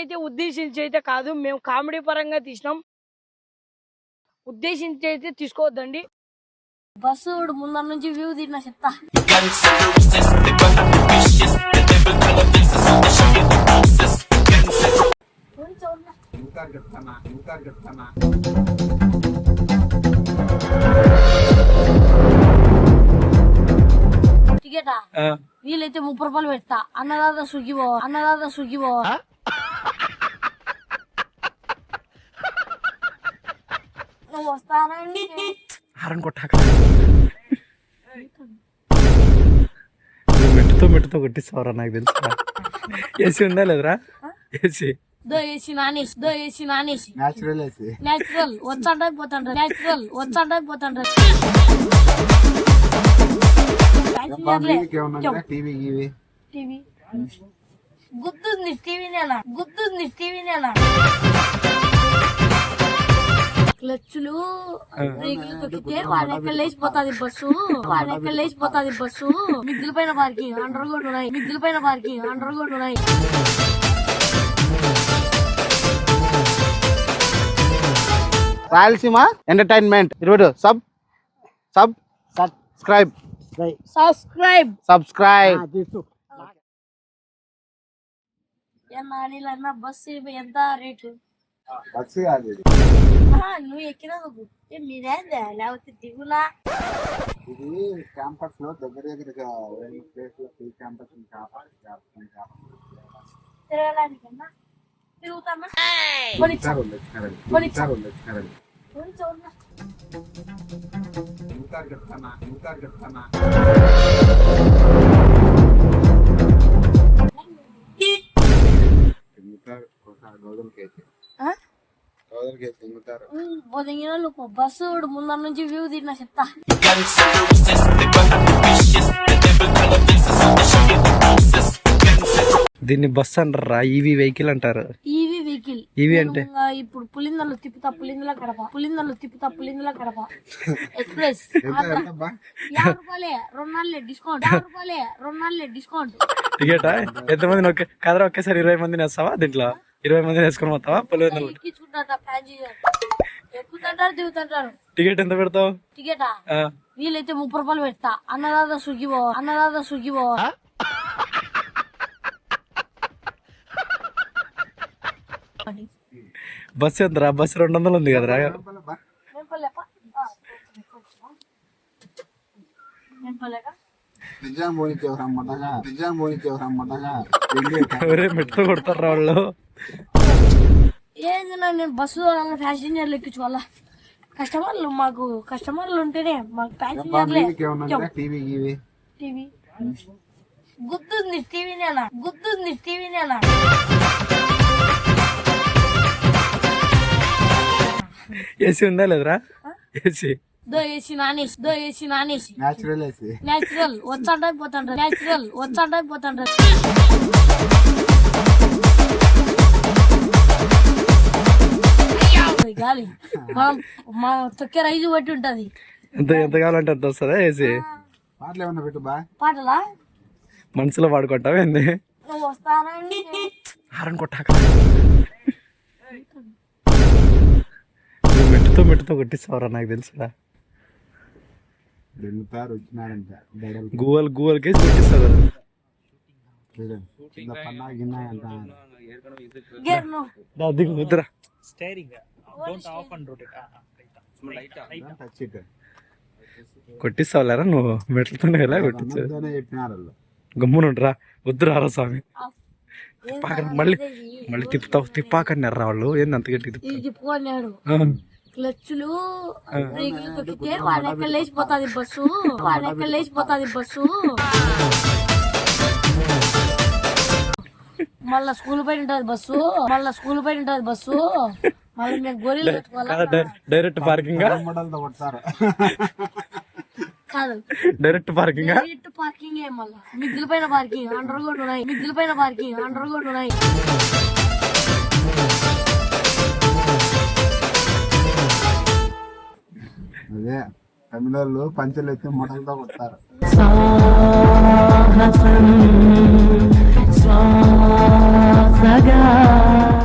అయితే ఉద్దేశించి అయితే కాదు, మేము కామెడీ పరంగా తీసినాం. ఉద్దేశించి అయితే తీసుకోవద్దండి. బస్సు ముందర నుంచి వ్యూ తిన్నా చెప్తా. టికెటా వీలైతే 30 రూపాయలు పెడతా. అన్నదాత సుఖీవో, అన్నదాత సుఖీవో. నువ్వు వస్తానండి మెట్టుతో కొట్టిస్తావరా నాకు తెలుసు. ఏసీ ఉందా లేదురా? ఏసీ నేచురల్ వచ్చాంటే పోతాండ్రు. నేచురల్ వచ్చాంటే పోతాండ్రు. టీవీ గుద్దుంది. టీవీనేనా క్లచ్లు బ్రేకులు తొక్కితే వాళ్ళెక్క లేచిపోతాది బస్సు. మిద్దుల పైన పార్కింగ్ అండర్ గ్రౌండ్ ఉన్నాయి. Rayalaseema entertainment 22 subscribe. బస్సు ఎంత రేటు? బస్సు కాదు నువ్వు ఎక్కినా మీరేందా లేకపోతే దిగులా? ఇది క్యాంపస్ లో దగ్గరగా క్యాంపస్ తిరగడానికన్నా తిరుగుతామా? బస్సు ముందర నుంచి వ్యూ తిన్నా చెప్తా. దీన్ని బస్ అంటారా? ఈవీ వెహికల్ అంటారు. ఈవీ అంటే ఇప్పుడు పులిందలు తిప్పుతా పులిందల కడప ఎక్స్ప్రెస్ 50 రూపాయలే 2 నాళ్ళే డిస్కౌంట్. టికెటా ఎంతమంది కదరా? ఒకేసారి 20 మందిని వేస్తావా? దీంట్లో 20 మందిని వేసుకొని పోతావా? పులిందలు ఎక్కుతుంటారు దిగుతుంటారు. టికెట్ ఎంత పెడతావు? టికెటా వీలైతే 30 రూపాయలు పెడతా. అన్నదాత సుఖీవో. బస్సు ఎంతరా? బస్సు 200 ఉంది కదరా? మెట్టు కొడతారా వాళ్ళు? ఏంటన్నా నేను బస్సు ప్యాసింజర్లు ఎక్కించుకోవాలా? కస్టమర్లు ఉంటేనే మాకు ప్యాసింజర్లే. టీవీ గుద్దుంది. టీవీనేనా ఏసీ ఉందా లేదురా? ఏసీ నేచురల్ వచ్చాంటే పోతాండ్రు. గాలి మా తొక్కే రైజు బట్టి ఉంటది. ఎంత కావాలంటే అంత వస్తుందా ఏసీ? పాటలా మనసులో పాడుకుంటావా? ఏంది నువ్వు వస్తానండి హారన్ కొట్టాక మెట్టుతో కొట్టిస్తావరా నాకు తెలుసురా? గూగల్ కేసి కొట్టిస్తావు కదా. వద్దురా కొట్టిస్తావులేరా? నువ్వు మెట్లతోనే ఎలా కొట్టించావు? గమ్మునుంటరా. వద్దురారా స్వామి. మళ్ళీ తిప్పాకన్నారు వాళ్ళు. ఏంది అంత గట్టి తిప్పుకున్నాడు? క్లచ్లు బ్రేకులు తొక్కితే వాళ్ళెక్క లేచిపోతాది బస్సు. మళ్ళా స్కూల్ పైన ఉంటది బస్సు. మళ్ళీ మేము గోళీలు పెట్టుకోవాలా? డైరెక్ట్ పార్కింగ్ కాదు, డైరెక్ట్ పార్కింగ్ మళ్ళా మిద్దుల పైన పార్కింగ్ అండర్ గ్రౌండ్ ఉన్నాయి. అదే తమిళోళ్ళు పంచలు ఎత్తి మొదలతో కొడతారు. ఆశగా